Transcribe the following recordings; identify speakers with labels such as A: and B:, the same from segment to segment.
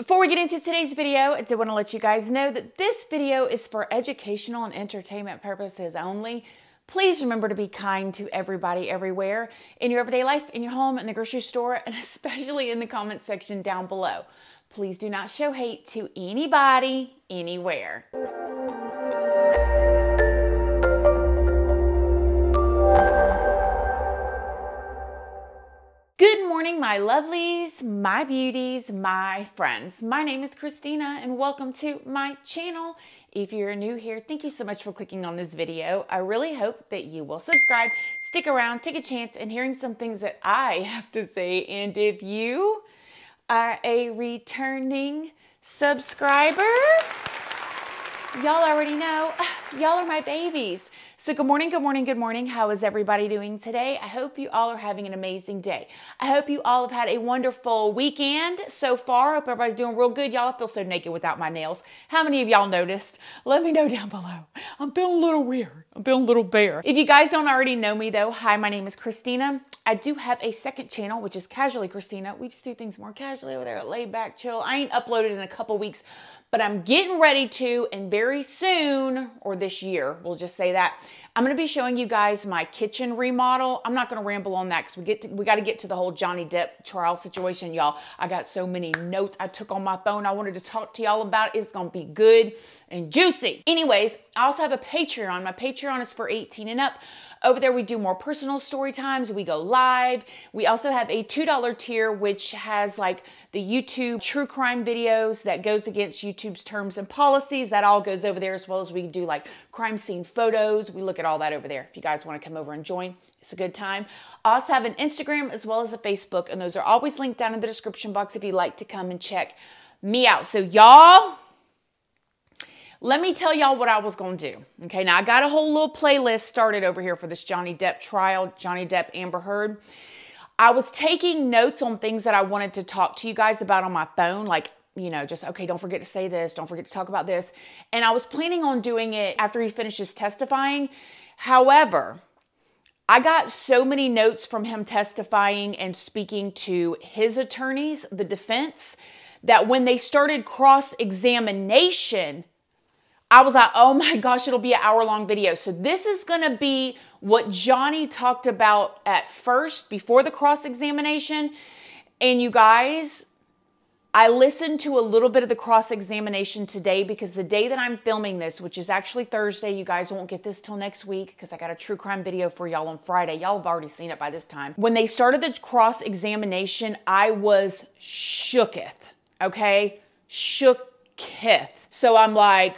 A: Before we get into today's video, I did want to let you guys know that this video is for educational and entertainment purposes only. Please remember to be kind to everybody everywhere in your everyday life, in your home, in the grocery store, and especially in the comment section down below. Please do not show hate to anybody, anywhere. Good morning, my lovelies, my beauties, my friends. My name is Christina and welcome to my channel. If you're new here, thank you so much for clicking on this video. I really hope that you will subscribe, stick around, take a chance in hearing some things that I have to say. And if you are a returning subscriber, y'all already know, y'all are my babies. So good morning, good morning, good morning. How is everybody doing today? I hope you all are having an amazing day. I hope you all have had a wonderful weekend so far. I hope everybody's doing real good. Y'all, I feel so naked without my nails. How many of y'all noticed? Let me know down below. I'm feeling a little weird. I'm feeling a little bare. If you guys don't already know me though, hi, my name is Christina. I do have a second channel, which is Casually Christina. We just do things more casually over there, laid back, chill. I ain't uploaded in a couple weeks, but I'm getting ready to, and very soon, or this year, we'll just say that, I'm going to be showing you guys my kitchen remodel. I'm not going to ramble on that because we got to get to the whole Johnny Depp trial situation, y'all. I got so many notes I took on my phone. I wanted to talk to y'all about it. It's going to be good and juicy. Anyways, I also have a Patreon. My Patreon is for 18 and up. Over there, we do more personal story times. We go live. We also have a $2 tier, which has like the YouTube true crime videos that goes against YouTube's terms and policies. That all goes over there, as well as we do like crime scene photos. We look at all that over there. If you guys want to come over and join, it's a good time. I also have an Instagram as well as a Facebook, and those are always linked down in the description box if you'd like to come and check me out. So y'all, let me tell y'all what I was going to do. Okay, now I got a whole little playlist started over here for this Johnny Depp trial, Johnny Depp, Amber Heard. I was taking notes on things that I wanted to talk to you guys about on my phone, like, you know, just, okay, don't forget to say this, don't forget to talk about this. And I was planning on doing it after he finishes testifying. However, I got so many notes from him testifying and speaking to his attorneys, the defense, that when they started cross-examination, I was like, oh my gosh, it'll be an hour-long video. So this is going to be what Johnny talked about at first before the cross-examination. And you guys, I listened to a little bit of the cross-examination today because the day that I'm filming this, which is actually Thursday, you guys won't get this till next week because I got a true crime video for y'all on Friday. Y'all have already seen it by this time. When they started the cross-examination, I was shooketh, okay? Shooketh. So I'm like,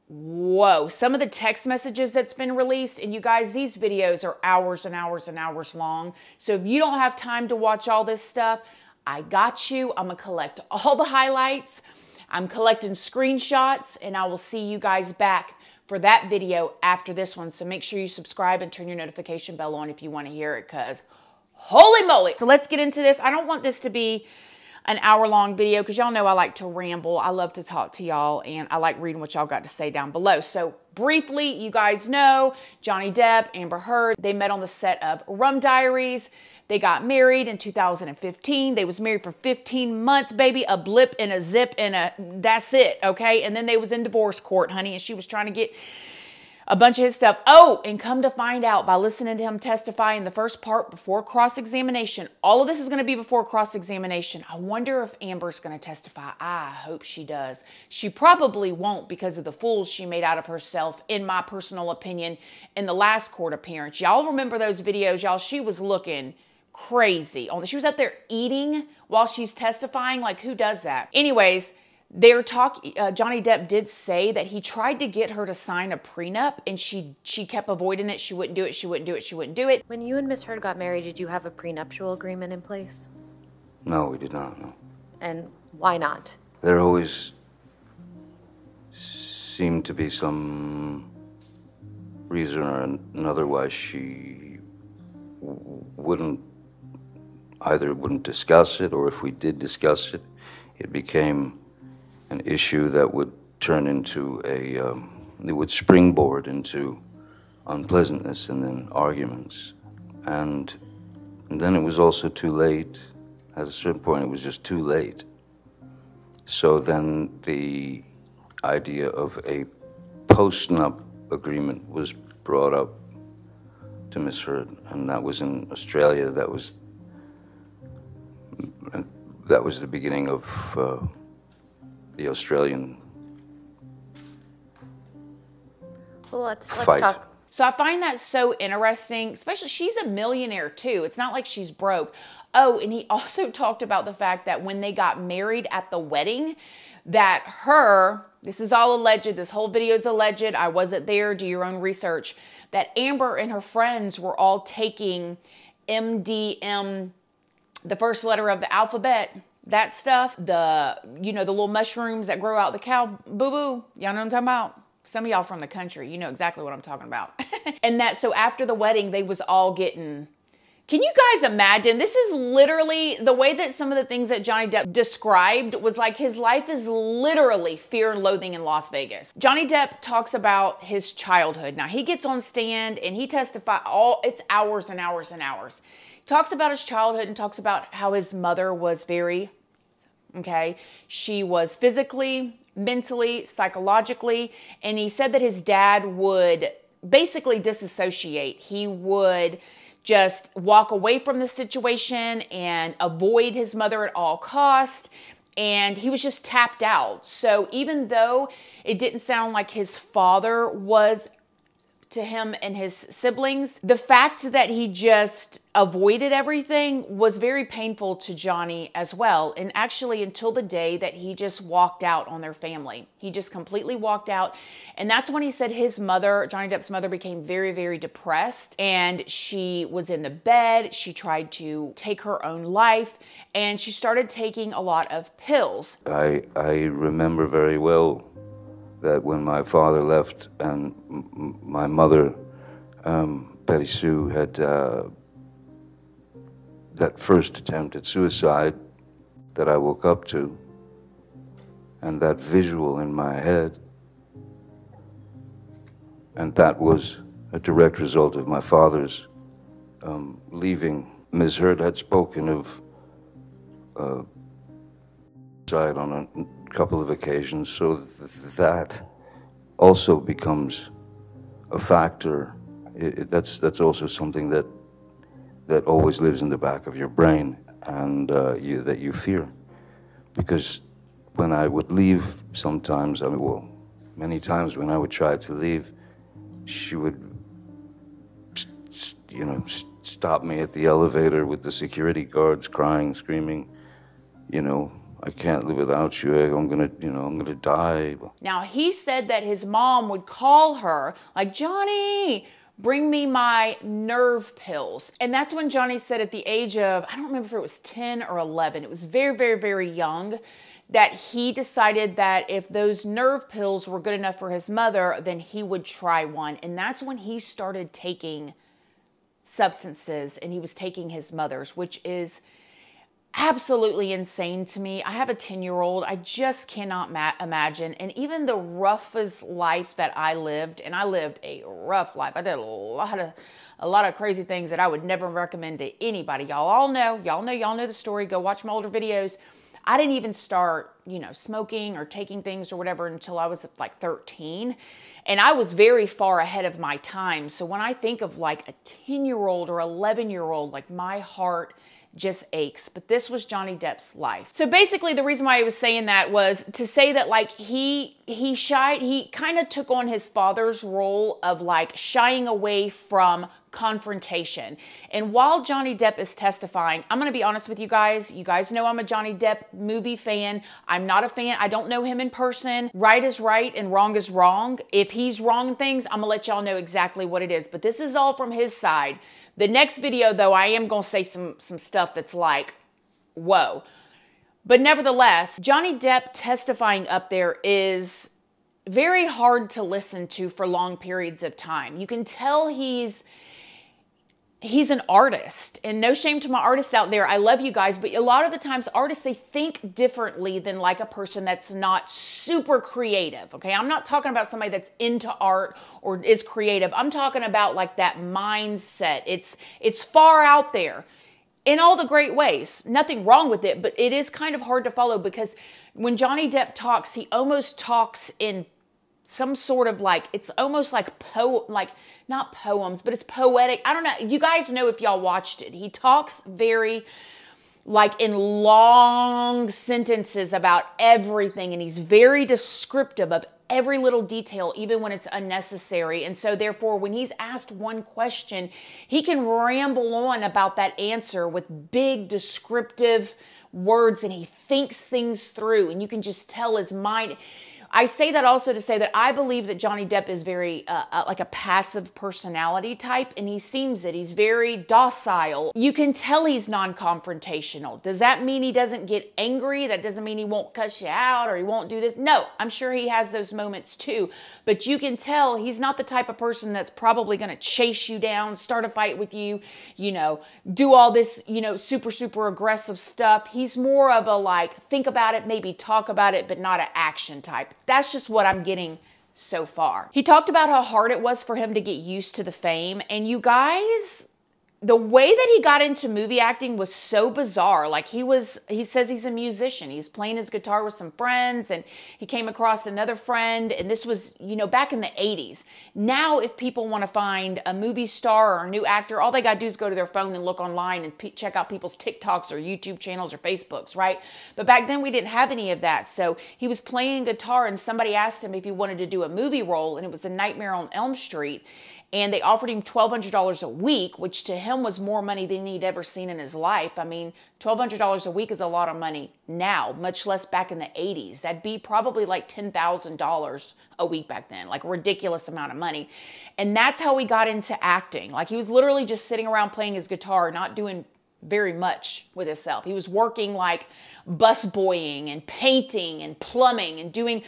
A: whoa, some of the text messages that's been released, and you guys, these videos are hours and hours and hours long. So if you don't have time to watch all this stuff, I got you. I'm going to collect all the highlights. I'm collecting screenshots, and I will see you guys back for that video after this one. So make sure you subscribe and turn your notification bell on if you want to hear it, because holy moly. So let's get into this. I don't want this to be an hour-long video because y'all know I like to ramble. I love to talk to y'all, and I like reading what y'all got to say down below. So briefly, you guys know Johnny Depp, Amber Heard, they met on the set of Rum Diaries. They got married in 2015. They was married for 15 months, baby. A blip and a zip and that's it, okay? And then they was in divorce court, honey, and she was trying to get a bunch of his stuff. Oh, and come to find out by listening to him testify in the first part before cross-examination. All of this is going to be before cross-examination. I wonder if Amber's going to testify. I hope she does. She probably won't because of the fools she made out of herself, in my personal opinion, in the last court appearance. Y'all remember those videos, y'all? She was looking crazy. She was up there eating while she's testifying. Like, who does that? Anyways, Johnny Depp did say that he tried to get her to sign a prenup, and she kept avoiding it. She wouldn't do it. She wouldn't do it. She wouldn't do it.
B: When you and Miss Heard got married, did you have a prenuptial agreement in place?
C: No, we did not, no.
B: And why not?
C: There always seemed to be some reason or another why she wouldn't discuss it, or if we did discuss it, it became an issue that would turn into it would springboard into unpleasantness and then arguments. And then it was also too late. At a certain point, it was just too late. So then the idea of a post-nup agreement was brought up to Miss Heard, and that was in Australia. That was the beginning of the Australian
B: Well, let's
C: fight.
B: talk.
A: So I find that so interesting, especially she's a millionaire too. It's not like she's broke. Oh, and he also talked about the fact that when they got married at the wedding, that this is all alleged, this whole video is alleged, I wasn't there, do your own research, that Amber and her friends were all taking MDM, the first letter of the alphabet, that stuff, the little mushrooms that grow out the cow boo-boo, y'all know what I'm talking about? Some of y'all from the country, you know exactly what I'm talking about. And that, so after the wedding, they was all getting, can you guys imagine? This is literally the way that some of the things that Johnny Depp described was like his life is literally fear and loathing in Las Vegas. Johnny Depp talks about his childhood. Now he gets on stand and he testifies it's hours and hours and hours. He talks about his childhood and talks about how his mother was very, she was physically, mentally, psychologically, and he said that his dad would basically disassociate. He would just walk away from the situation and avoid his mother at all costs, and he was just tapped out. So even though it didn't sound like his father was to him and his siblings, the fact that he just avoided everything was very painful to Johnny as well. And actually until the day that he just walked out on their family. He just completely walked out. And that's when he said his mother, Johnny Depp's mother, became very, very depressed. And she was in the bed. She tried to take her own life. And she started taking a lot of pills.
C: I remember very well that when my father left and my mother, Betty Sue, had that first attempt at suicide that I woke up to, and that visual in my head, and that was a direct result of my father's leaving. Ms. Heard had spoken of suicide on a couple of occasions, so that also becomes a factor. That's also something that always lives in the back of your brain, and that you fear. Because when I would leave sometimes, many times when I would try to leave, she would, stop me at the elevator with the security guards crying, screaming, I can't live without you. I'm gonna die.
A: Now, he said that his mom would call her like, Johnny, bring me my nerve pills. And that's when Johnny said at the age of, I don't remember if it was 10 or 11, it was very, very, very young, that he decided that if those nerve pills were good enough for his mother, then he would try one. And that's when he started taking substances, and he was taking his mother's, which is absolutely insane to me. I have a 10-year-old. I just cannot imagine. And even the roughest life that I lived, and I lived a rough life. I did a lot of crazy things that I would never recommend to anybody. Y'all know the story. Go watch my older videos. I didn't even start, smoking or taking things or whatever until I was like 13. And I was very far ahead of my time. So when I think of like a 10-year-old or 11-year-old, like my heart just aches. But this was Johnny Depp's life. So basically the reason why I was saying that was to say that like he kind of took on his father's role of like shying away from confrontation. And while Johnny Depp is testifying, I'm going to be honest with you guys. You guys know I'm a Johnny Depp movie fan. I'm not a fan. I don't know him in person. Right is right and wrong is wrong. If he's wrong in things, I'm going to let y'all know exactly what it is. But this is all from his side. The next video, though, I am going to say some stuff that's like, whoa. But nevertheless, Johnny Depp testifying up there is very hard to listen to for long periods of time. You can tell he's an artist, and no shame to my artists out there. I love you guys, but a lot of the times artists, they think differently than like a person that's not super creative. Okay. I'm not talking about somebody that's into art or is creative. I'm talking about like that mindset. It's far out there. in all the great ways. Nothing wrong with it, but it is kind of hard to follow because when Johnny Depp talks, he almost talks in some sort of like, it's almost like not poems, but it's poetic. I don't know. You guys know if y'all watched it. He talks very like in long sentences about everything, and he's very descriptive of every little detail, even when it's unnecessary. And so therefore, when he's asked one question, he can ramble on about that answer with big descriptive words, and he thinks things through, and you can just tell his mind. I say that also to say that I believe that Johnny Depp is very like a passive personality type, and he seems it. He's very docile. You can tell he's non-confrontational. Does that mean he doesn't get angry? That doesn't mean he won't cuss you out or he won't do this. No, I'm sure he has those moments too, but you can tell he's not the type of person that's probably going to chase you down, start a fight with you, you know, do all this, you know, super aggressive stuff. He's more of a like, think about it, maybe talk about it, but not an action type. That's just what I'm getting so far. He talked about how hard it was for him to get used to the fame. And you guys, the way that he got into movie acting was so bizarre. Like he says he's a musician. He's playing his guitar with some friends, and he came across another friend. And this was, you know, back in the 80s. Now, if people want to find a movie star or a new actor, all they got to do is go to their phone and look online and check out people's TikToks or YouTube channels or Facebooks, right? But back then we didn't have any of that. So he was playing guitar, and somebody asked him if he wanted to do a movie role, and it was A Nightmare on Elm Street. And they offered him $1,200 a week, which to him was more money than he'd ever seen in his life. I mean, $1,200 a week is a lot of money now, much less back in the 80s. That'd be probably like $10,000 a week back then, like a ridiculous amount of money. And that's how he got into acting. Like he was literally just sitting around playing his guitar, not doing very much with himself. He was working like busboying and painting and plumbing and doing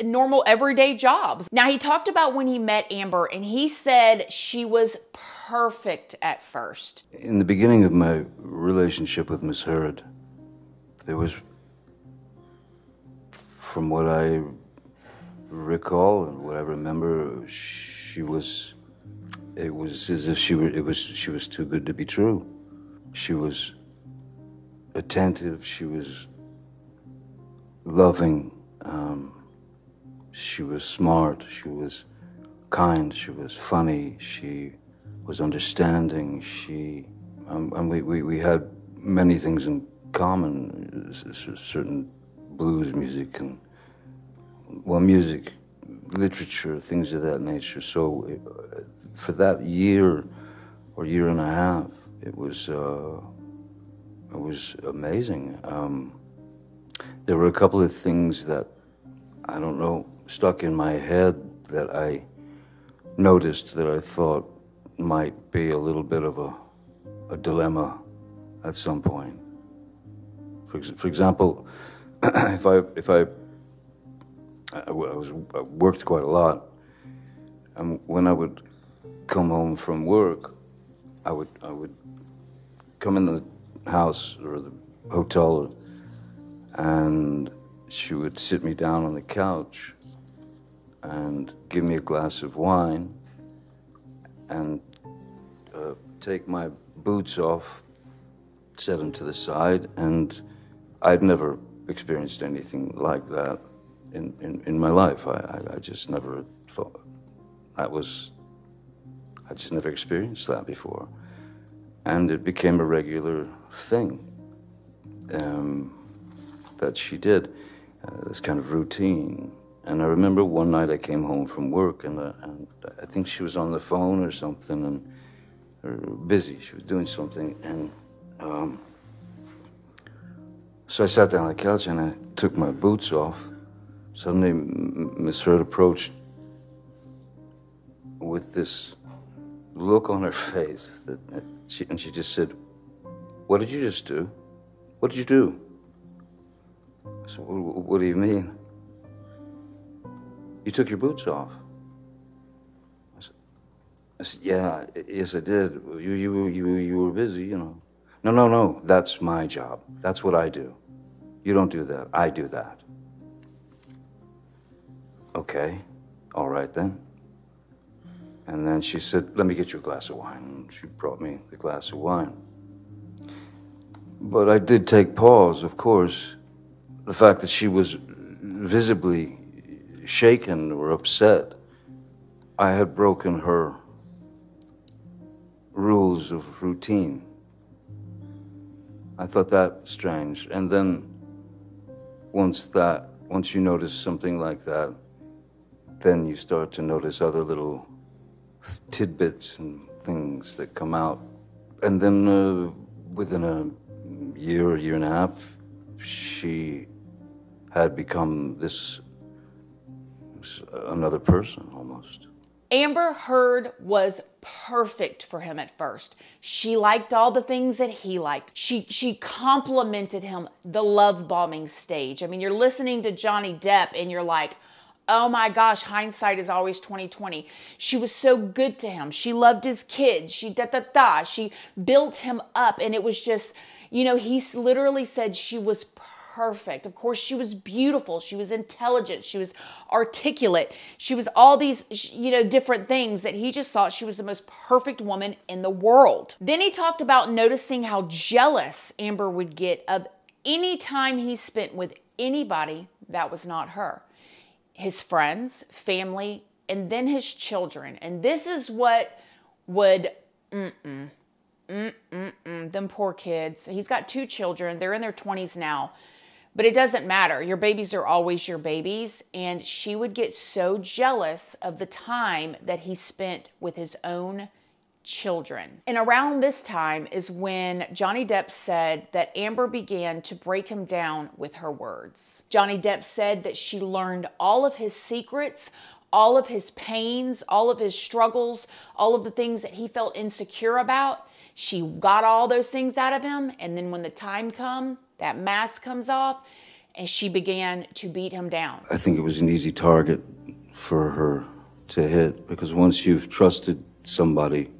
A: normal everyday jobs. Now, he talked about when he met Amber, and he said she was perfect at first.
C: In the beginning of my relationship with Miss Heard, there was, from what I recall and what I remember, it was as if she was too good to be true. She was attentive, she was loving, she was smart, she was kind, she was funny, she was understanding, and we had many things in common, certain blues music and, well, music, literature, things of that nature. So for that year or year and a half, it was amazing. There were a couple of things that, I don't know, stuck in my head that I noticed that I thought might be a little bit of a dilemma at some point. For example, I worked quite a lot, and when I would come home from work, I would come in the house or the hotel, and she would sit me down on the couch and give me a glass of wine and take my boots off, set them to the side, and I'd never experienced anything like that in my life. I just never thought I just never experienced that before. And it became a regular thing that she did, this kind of routine. And I remember one night I came home from work, and I think she was on the phone or something, or busy. She was doing something, and so I sat down on the couch and I took my boots off. Suddenly, Miss Heard approached with this look on her face and she just said, "What did you just do? What did you do?" I said, "What do you mean?" "You took your boots off." I said, "Yeah, yes, I did. You were busy, you know." No, that's my job. That's what I do. You don't do that. I do that." "Okay, all right then." And then she said, "Let me get you a glass of wine." And she brought me the glass of wine. But I did take pause, of course. The fact that she was visibly shaken or upset, I had broken her rules of routine. I thought that strange. And then once you notice something like that, then you start to notice other little tidbits and things that come out. And then within a year and a half, she had become this another person almost.
A: Amber Heard was perfect for him at first. She liked all the things that he liked. She complimented him the love bombing stage. I mean, you're listening to Johnny Depp and you're like, oh my gosh, hindsight is always 20/20. She was so good to him. She loved his kids. She She built him up, and it was just, he literally said she was perfect. Of course, she was beautiful. She was intelligent. She was articulate. She was all these, different things that he just thought she was the most perfect woman in the world. Then he talked about noticing how jealous Amber would get of any time he spent with anybody that was not her. His friends, family, and then his children. And this is what would, them poor kids. He's got 2 children. They're in their 20s now. But it doesn't matter. Your babies are always your babies. And she would get so jealous of the time that he spent with his own children. And around this time is when Johnny Depp said that Amber began to break him down with her words. Johnny Depp said that she learned all of his secrets, all of his pains, all of his struggles, all of the things that he felt insecure about. She got all those things out of him. And then when the time comes, that mask comes off, and she began to beat him down.
C: I think it was an easy target for her to hit, because once you've trusted somebody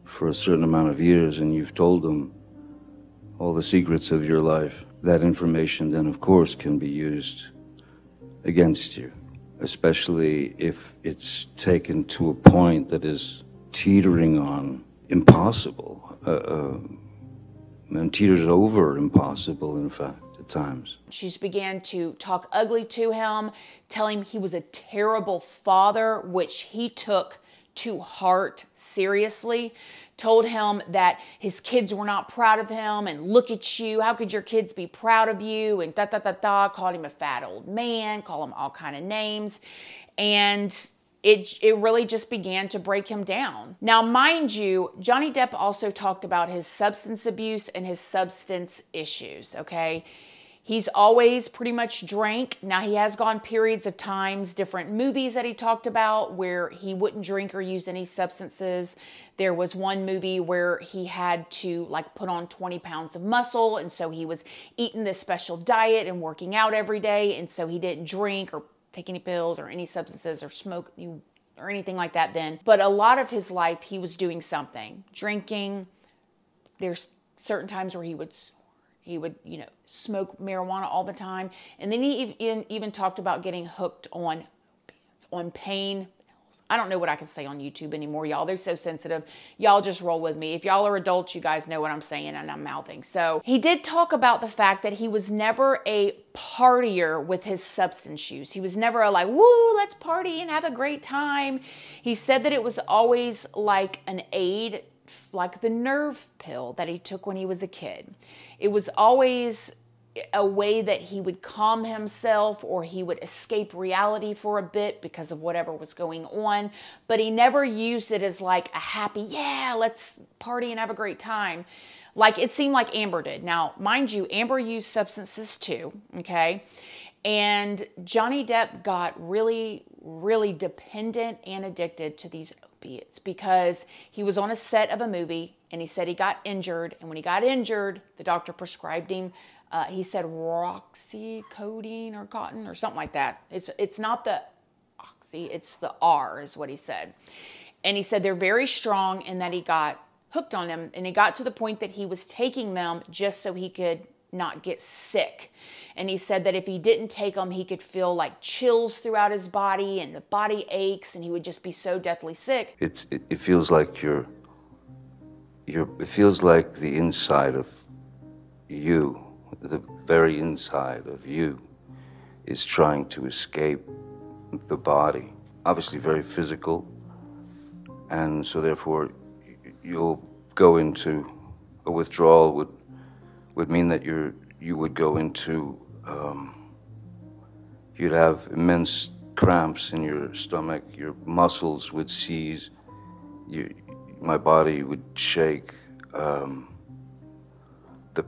C: for a certain amount of years and you've told them all the secrets of your life, that information then, of course, can be used against you, especially if it's taken to a point that is teetering on impossible, and teeters over impossible, in fact, at times.
A: She began to talk ugly to him, tell him he was a terrible father, which he took to heart seriously. Told him that his kids were not proud of him, and look at you, how could your kids be proud of you, and called him a fat old man, called him all kind of names, and it really just began to break him down. Now, mind you, Johnny Depp also talked about his substance abuse and his substance issues, okay? He's always pretty much drank. Now, he has gone periods of times, different movies that he talked about where he wouldn't drink or use any substances. There was one movie where he had to put on 20 pounds of muscle, and so he was eating this special diet and working out every day, and so he didn't drink or take any pills or any substances or smoke or anything like that then. But a lot of his life, he was doing something. Drinking. There's certain times where he would, smoke marijuana all the time. And then he even talked about getting hooked on pain. I don't know what I can say on YouTube anymore, y'all. They're so sensitive. Y'all just roll with me. If y'all are adults, you guys know what I'm saying and I'm mouthing. So he did talk about the fact that he was never a partier with his substance use. He was never woo, let's party and have a great time. He said that it was always like an aid, like the nerve pill that he took when he was a kid. It was always a way that he would calm himself, or he would escape reality for a bit because of whatever was going on. But he never used it as a happy, yeah, let's party and have a great time. It seemed like Amber did. Now, mind you, Amber used substances too, okay? And Johnny Depp got really, really dependent and addicted to these opiates because he was on a set of a movie and he said he got injured. And when he got injured, the doctor prescribed him he said roxycodone or cotton or something like that. It's not the oxy, it's the R is what he said. And he said they're very strong and that he got hooked on them. And he got to the point that he was taking them just so he could not get sick. And he said that if he didn't take them, he could feel chills throughout his body and the body aches and he would just be so deathly sick.
C: It feels like it feels like the inside of you, the very inside of you, is trying to escape the body. Obviously very physical, and so therefore you'll go into a withdrawal would mean that you would go into, you'd have immense cramps in your stomach, your muscles would seize, my body would shake. The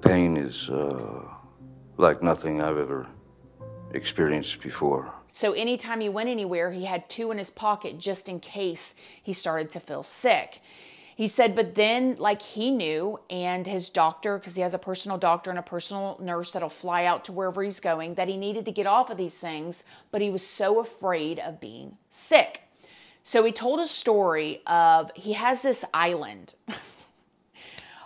C: pain is like nothing I've ever experienced before.
A: So anytime he went anywhere, he had 2 in his pocket just in case he started to feel sick. He said, but then, like, he knew, and his doctor, because he has a personal doctor and a personal nurse that'll fly out to wherever he's going, that he needed to get off of these things, but he was so afraid of being sick. So he told a story of, he has this island.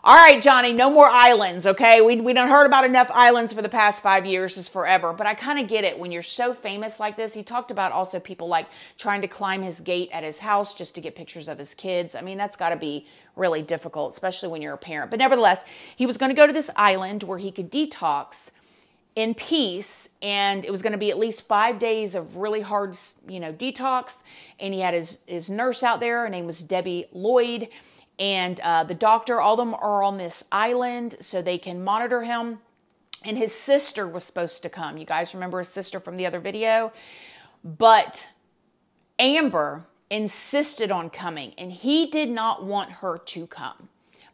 A: All right, Johnny, no more islands, okay? We done heard about enough islands for the past 5 years, is forever. But I kind of get it when you're so famous like this. He talked about also people like trying to climb his gate at his house just to get pictures of his kids. I mean, that's got to be really difficult, especially when you're a parent. But nevertheless, he was going to go to this island where he could detox in peace, and it was going to be at least 5 days of really hard, detox. And he had his nurse out there. Her name was Debbie Lloyd. And the doctor, all of them are on this island so they can monitor him. And his sister was supposed to come. You guys remember his sister from the other video? But Amber insisted on coming, and he did not want her to come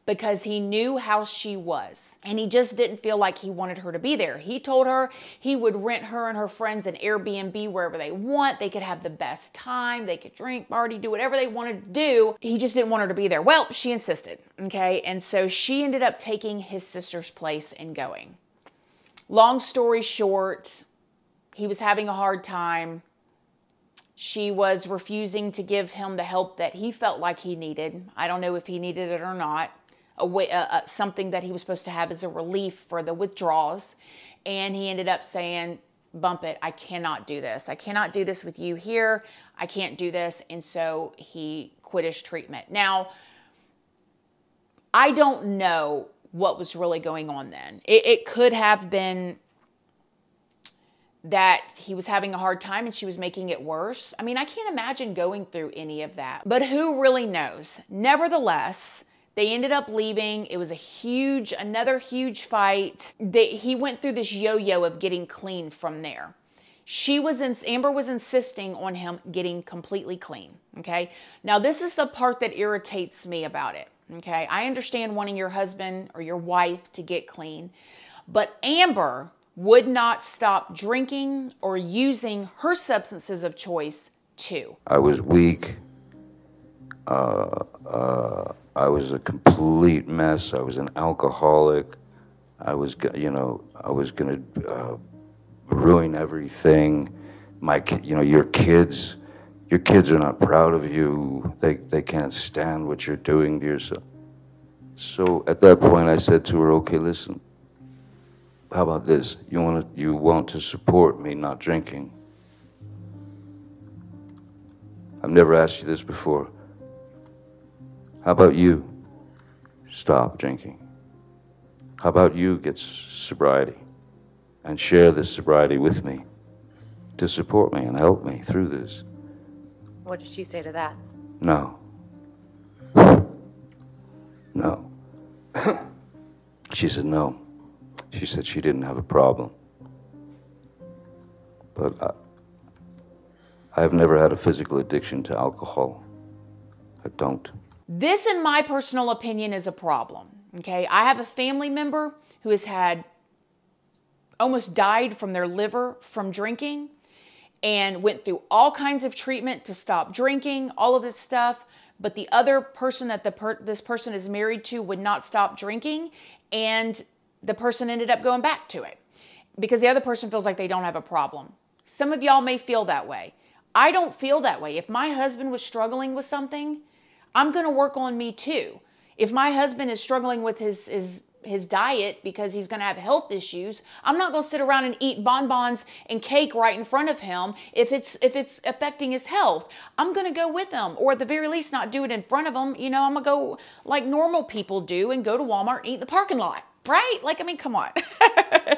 A: because he knew how she was. And he just didn't feel like he wanted her to be there. He told her he would rent her and her friends an Airbnb wherever they want. They could have the best time. They could drink, party, do whatever they wanted to do. He just didn't want her to be there. Well, she insisted, okay? And so she ended up taking his sister's place and going. Long story short, he was having a hard time. She was refusing to give him the help that he felt like he needed. I don't know if he needed it or not. Something that he was supposed to have as a relief for the withdrawals. And he ended up saying, bump it, I cannot do this. I cannot do this with you here. I can't do this. And so he quit his treatment. Now, I don't know what was really going on then. It could have been that he was having a hard time and she was making it worse. I mean, I can't imagine going through any of that, but who really knows? Nevertheless, they ended up leaving. It was another huge fight. He went through this yo-yo of getting clean from there. Amber was insisting on him getting completely clean, okay? Now, this is the part that irritates me about it, okay? I understand wanting your husband or your wife to get clean, but Amber would not stop drinking or using her substances of choice too.
C: I was weak. I was a complete mess. I was an alcoholic. I was going to ruin everything. Your kids are not proud of you. They can't stand what you're doing to yourself. So at that point, I said to her, "Okay, listen. How about this? You want to support me not drinking? I've never asked you this before. How about you stop drinking? How about you get sobriety and share this sobriety with me to support me and help me through this?"
B: What did she say to that?
C: No. No. She said no. She said she didn't have a problem. But I've never had a physical addiction to alcohol. I don't.
A: This, in my personal opinion, is a problem, okay? I have a family member who has almost died from their liver from drinking and went through all kinds of treatment to stop drinking, all of this stuff. But the other person that this person is married to would not stop drinking, and the person ended up going back to it because the other person feels like they don't have a problem. Some of y'all may feel that way. I don't feel that way. If my husband was struggling with something, I'm going to work on me too. If my husband is struggling with his diet because he's going to have health issues, I'm not going to sit around and eat bonbons and cake right in front of him if it's affecting his health. I'm going to go with him, or at the very least not do it in front of him. I'm going to go like normal people do and go to Walmart and eat in the parking lot. right? Like, I mean, come on.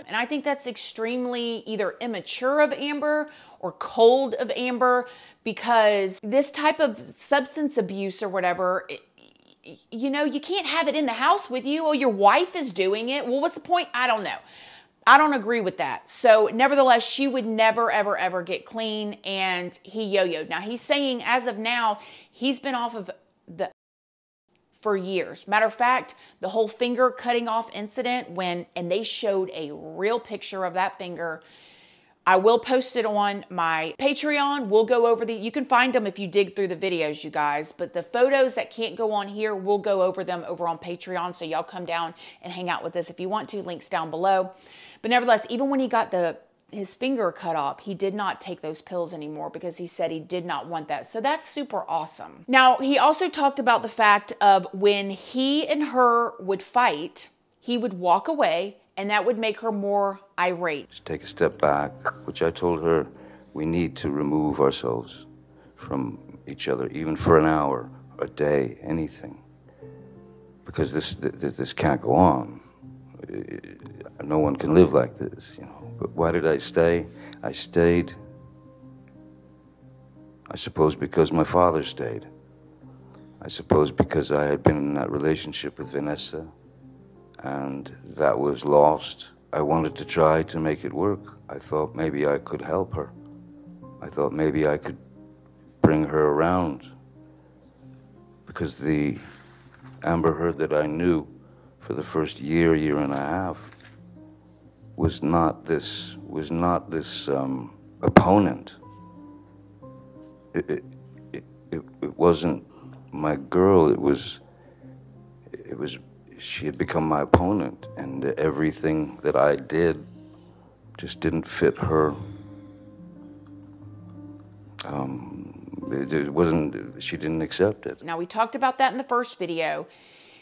A: And I think that's extremely either immature of Amber or cold of Amber, because this type of substance abuse or whatever, you know, you can't have it in the house with you. Well, your wife is doing it. Well, what's the point? I don't know. I don't agree with that. So nevertheless, she would never, ever, ever get clean, and he yo-yoed. Now, he's saying as of now, he's been off of the for years. Matter of fact, the whole finger cutting off incident and they showed a real picture of that finger. I will post it on my Patreon. We'll go over you can find them if you dig through the videos, you guys, but the photos that can't go on here, we'll go over them over on Patreon. So y'all come down and hang out with us if you want to, links down below. But nevertheless, even when he got his finger cut off, he did not take those pills anymore because he said he did not want that. So that's super awesome. Now, he also talked about the fact of when he and her would fight, he would walk away, and that would make her more irate.
C: Just take a step back, which I told her we need to remove ourselves from each other, even for an hour, a day, anything. Because this can't go on. No one can live like this, you know. But why did I stay? I stayed, I suppose, because my father stayed. I suppose because I had been in that relationship with Vanessa, and that was lost. I wanted to try to make it work. I thought maybe I could help her. I thought maybe I could bring her around. Because the Amber Heard that I knew for the first year and a half was not this opponent. It wasn't my girl. It was she had become my opponent, and everything that I did just didn't fit her. It wasn't. She didn't accept it.
A: Now, we talked about that in the first video.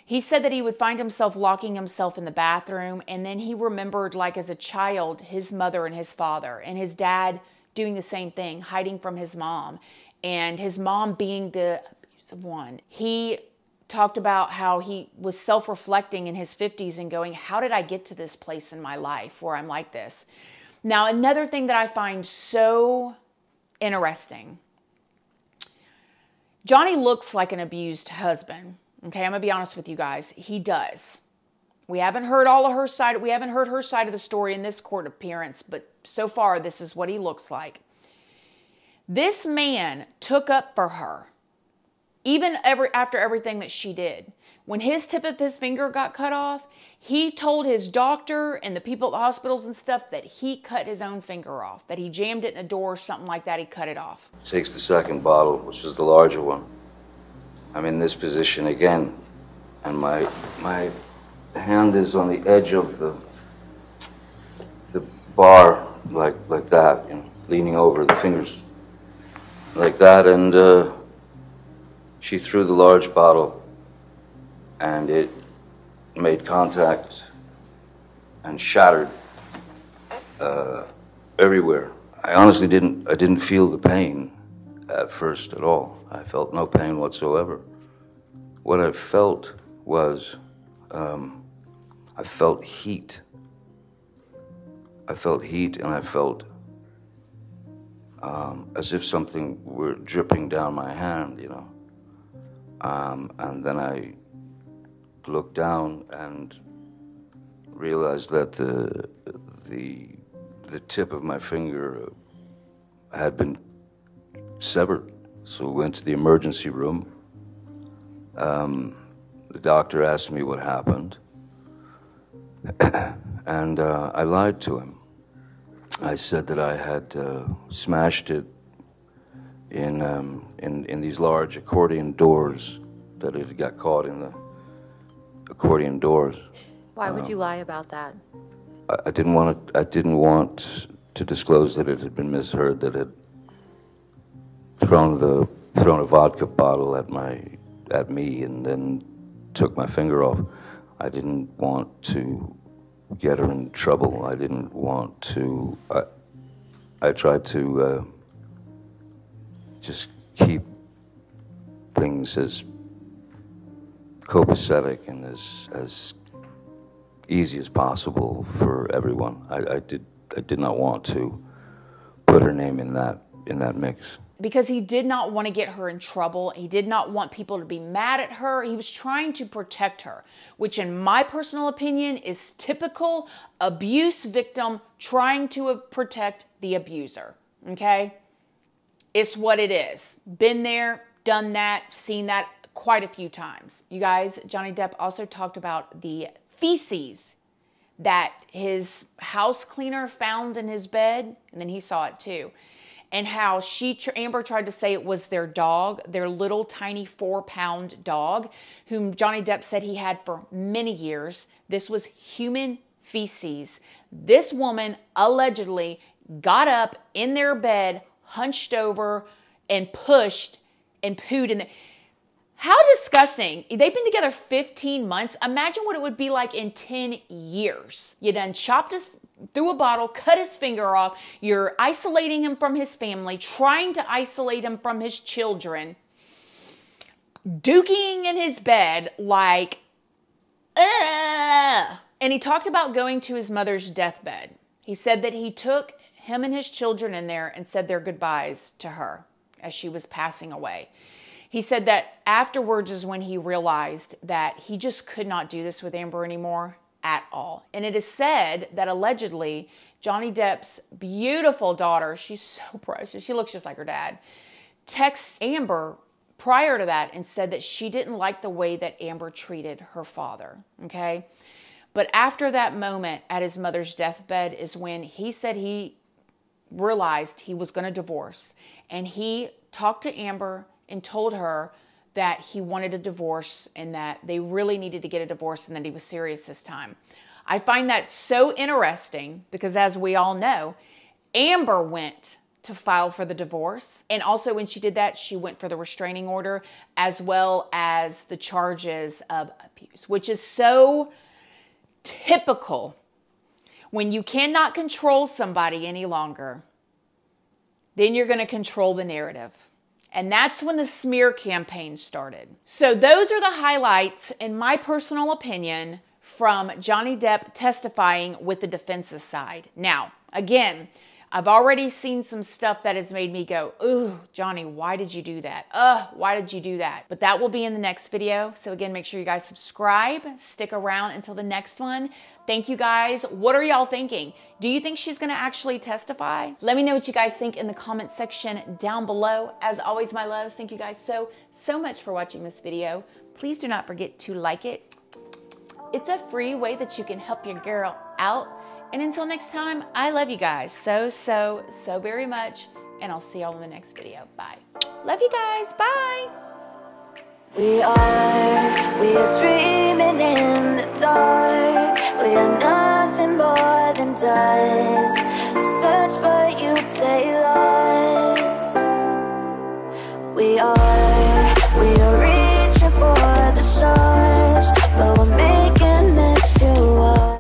A: He said that he would find himself locking himself in the bathroom, and then he remembered, like as a child, his mother and his father, and his dad doing the same thing, hiding from his mom, and his mom being the abusive one. He talked about how he was self-reflecting in his 50s and going, how did I get to this place in my life where I'm like this? Now, another thing that I find so interesting, Johnny looks like an abused husband. Okay, I'm gonna be honest with you guys. He does. We haven't heard all of her side. We haven't heard her side of the story in this court appearance, but so far, this is what he looks like. This man took up for her, even after everything that she did. When his tip of his finger got cut off, he told his doctor and the people at the hospitals and stuff that he cut his own finger off, that he jammed it in the door or something like that. He cut it off.
C: Takes the second bottle, which is the larger one. I'm in this position again, and my hand is on the edge of the bar, like that, you know, leaning over, the fingers like that, and she threw the large bottle, and it made contact and shattered everywhere. I honestly didn't feel the pain at first at all. I felt no pain whatsoever. What I felt was, I felt heat. I felt heat, and I felt as if something were dripping down my hand, you know. And then I looked down and realized that the tip of my finger had been severed. So we went to the emergency room. The doctor asked me what happened, and I lied to him. I said that I had smashed it in these large accordion doors, that it got caught in the accordion doors.
B: Why would you lie about that?
C: I didn't want to disclose that it had been misheard, that it had thrown a vodka bottle at me and then took my finger off. I didn't want to get her in trouble. I didn't want to. I tried to just keep things as copacetic and as easy as possible for everyone. I did not want to put her name in that mix.
A: Because he did not want to get her in trouble. He did not want people to be mad at her. He was trying to protect her, which in my personal opinion is typical abuse victim trying to protect the abuser, okay? It's what it is. Been there, done that, seen that quite a few times. You guys, Johnny Depp also talked about the feces that his house cleaner found in his bed, and then he saw it too. And how Amber tried to say it was their dog, their little tiny 4-pound dog, whom Johnny Depp said he had for many years. This was human feces. This woman allegedly got up in their bed, hunched over, and pushed and pooed in there. How disgusting. They've been together 15 months. Imagine what it would be like in 10 years. You done chopped his through a bottle, cut his finger off. You're isolating him from his family, trying to isolate him from his children, duking in his bed like, ugh. And he talked about going to his mother's deathbed. He said that he took him and his children in there and said their goodbyes to her as she was passing away. He said that afterwards is when he realized that he just could not do this with Amber anymore at all. And it is said that allegedly Johnny Depp's beautiful daughter, she's so precious, she looks just like her dad, texts Amber prior to that and said that she didn't like the way that Amber treated her father, okay? But after that moment at his mother's deathbed is when he said he realized he was going to divorce. And he talked to Amber and told her that he wanted a divorce and that they really needed to get a divorce and that he was serious this time. I find that so interesting because, as we all know, Amber went to file for the divorce. And also when she did that, she went for the restraining order as well as the charges of abuse, which is so typical. When you cannot control somebody any longer, then you're going to control the narrative. And that's when the smear campaign started. So those are the highlights, in my personal opinion, from Johnny Depp testifying with the defense's side. Now, again, I've already seen some stuff that has made me go, ooh, Johnny, why did you do that? Why did you do that? But that will be in the next video. So again, make sure you guys subscribe, stick around until the next one. Thank you guys. What are y'all thinking? Do you think she's gonna actually testify? Let me know what you guys think in the comment section down below. As always, my loves, thank you guys so much for watching this video. Please do not forget to like it. It's a free way that you can help your girl out. And until next time, I love you guys so very much. And I'll see y'all in the next video. Bye. Love you guys. Bye.
D: We are dreaming in the dark. We are nothing more than dust.